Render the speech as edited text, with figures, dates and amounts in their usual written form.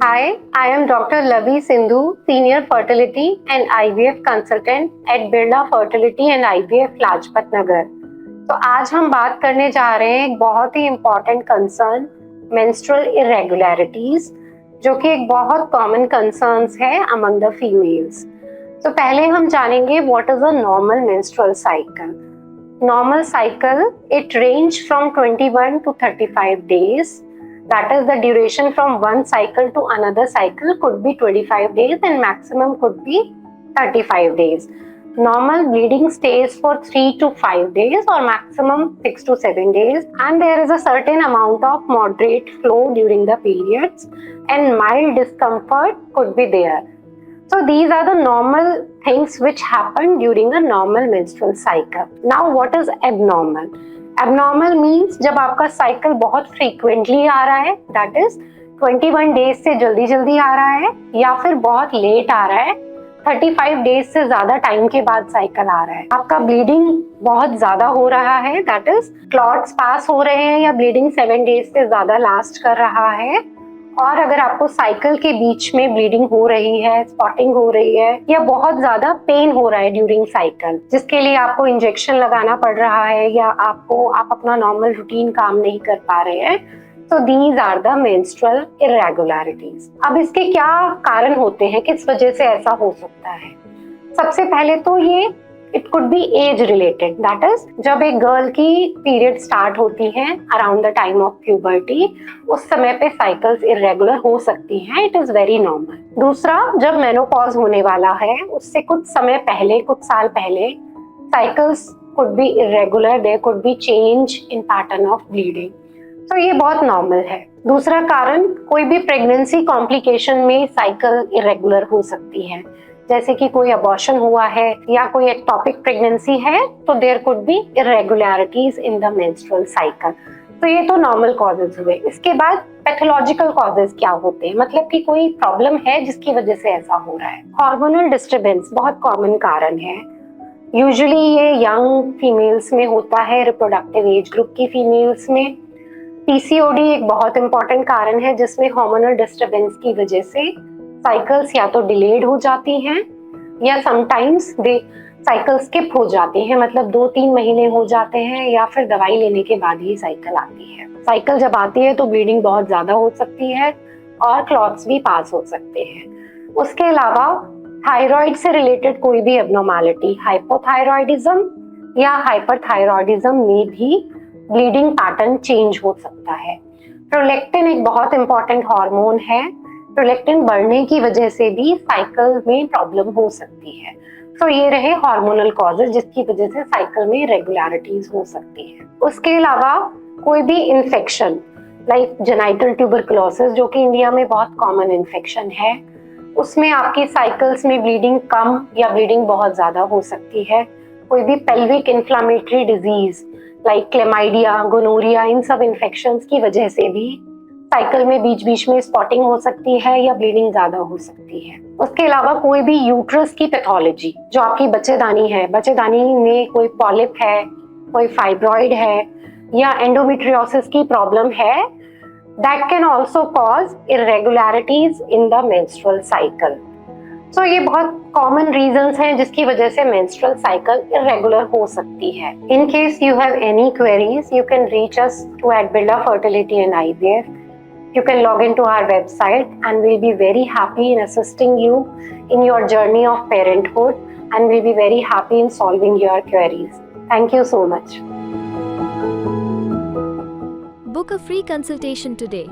Hi, I am Dr. Lavi Sindhu, Senior Fertility and IVF Consultant at Birla Fertility and IVF Lajpat Nagar. तो आज हम बात करने जा रहे हैं एक बहुत ही इम्पोर्टेंट कंसर्न, मेंस्ट्रुअल इरेगुलरिटीज, जो कि एक बहुत कॉमन कंसर्न्स है अमंग द फीमेल्स। तो पहले हम जानेंगे what is a normal menstrual cycle. Normal cycle, it range from 21 to 35 days. That is the duration from one cycle to another cycle could be 25 days and maximum could be 35 days. Normal bleeding stays for 3 to 5 days or maximum 6 to 7 days, and there is a certain amount of moderate flow during the periods and mild discomfort could be there. So these are the normal things which happen during a normal menstrual cycle. Now what is abnormal? Abnormal means जब आपका cycle बहुत frequently आ रहा है, that is 21 days से जल्दी जल्दी आ रहा है, या फिर बहुत लेट आ रहा है, 35 डेज से ज्यादा टाइम के बाद साइकिल आ रहा है, आपका ब्लीडिंग बहुत ज्यादा हो रहा है, दैट इज क्लॉट्स पास हो रहे हैं, या ब्लीडिंग 7 डेज से ज्यादा लास्ट कर रहा है, और अगर आपको साइकिल के बीच में ब्लीडिंग हो रही है, स्पॉटिंग हो रही है, या बहुत ज्यादा पेन हो रहा है ड्यूरिंग साइकिल, जिसके लिए आपको इंजेक्शन लगाना पड़ रहा है, या आप अपना नॉर्मल रूटीन काम नहीं कर पा रहे हैं, तो these are the menstrual irregularities. अब इसके क्या कारण होते हैं, किस वजह से ऐसा हो सकता है? सबसे पहले तो ये it could be age related, that is जब एक गर्ल की पीरियड स्टार्ट होती है around the time of puberty, उस समय पे साइकिल्स इरेगुलर हो सकती हैं, इट इज वेरी नॉर्मल। दूसरा, जब मेनोपॉज होने वाला है उससे कुछ समय पहले, कुछ साल पहले, cycles could be irregular, there could be change in pattern of bleeding, तो ये बहुत नॉर्मल है। दूसरा कारण, कोई भी प्रेगनेंसी कॉम्प्लिकेशन में साइकिल इरेगुलर हो सकती है, जैसे कि कोई अबॉर्शन हुआ है या कोई एक्टोपिक प्रेगनेंसी है, तो there could be irregularities in the menstrual cycle. तो ये तो नॉर्मल कॉजेज हुए। इसके बाद पैथोलॉजिकल कॉजेज क्या होते हैं, मतलब कि कोई प्रॉब्लम है जिसकी वजह से ऐसा हो रहा है। हार्मोनल डिस्टर्बेंस बहुत कॉमन कारण है, यूजुअली ये यंग फीमेल्स में होता है, रिप्रोडक्टिव एज ग्रुप की फीमेल्स में। पीसीओडी एक बहुत इंपॉर्टेंट कारण है जिसमें हार्मोनल डिस्टर्बेंस की वजह से साइकिल्स या तो डिलेड हो जाती हैं, या समटाइम्स दे साइकिल स्किप हो जाती हैं, मतलब 2-3 महीने हो जाते हैं, या फिर दवाई लेने के बाद ही साइकिल आती है। साइकिल जब आती है तो ब्लीडिंग बहुत ज्यादा हो सकती है और क्लॉट्स भी पास हो सकते हैं। उसके अलावा थायराइड से रिलेटेड कोई भी एब्नॉर्मैलिटी, हाइपोथायरॉयडिज्म या हाइपरथायरॉयडिज्म में भी ब्लीडिंग पैटर्न चेंज हो सकता है। प्रोलैक्टिन एक बहुत इंपॉर्टेंट हार्मोन है, प्रोलैक्टिन बढ़ने की वजह से भी साइकिल में प्रॉब्लम हो सकती है। तो ये रहे हार्मोनल कॉजेज जिसकी वजह से साइकिल में इरेगुलरिटीज हो सकती है। उसके अलावा कोई भी इन्फेक्शन लाइक जेनाइटल ट्यूबरकुलोसिस, जो कि इंडिया में बहुत कॉमन इन्फेक्शन है, उसमें आपकी साइकिल्स में ब्लीडिंग कम या ब्लीडिंग बहुत ज्यादा हो सकती है। कोई भी pelvic inflammatory disease like chlamydia, gonorrhoea, इन सब इन्फेक्शंस की वजह से भी साइकिल में बीच बीच में स्पॉटिंग हो सकती है या ब्लीडिंग ज्यादा हो सकती है। उसके अलावा कोई भी यूट्रस की पैथोलॉजी, जो आपकी बच्चेदानी है, बच्चेदानी में कोई पॉलिप है, कोई फाइब्रॉइड है, या एंडोमेट्रियोसिस की प्रॉब्लम है, that can also cause irregularities in the menstrual cycle. तो ये बहुत कॉमन रीजंस हैं जिसकी वजह से मेंस्ट्रुअल साइकिल इरेगुलर हो सकती है। In case you have any queries, you can reach us to at Birla fertility and IVF. You can log into our website and we'll be very happy in assisting you in your journey of parenthood, and we'll be very happy in solving your queries. Thank you so much. Book a free consultation today.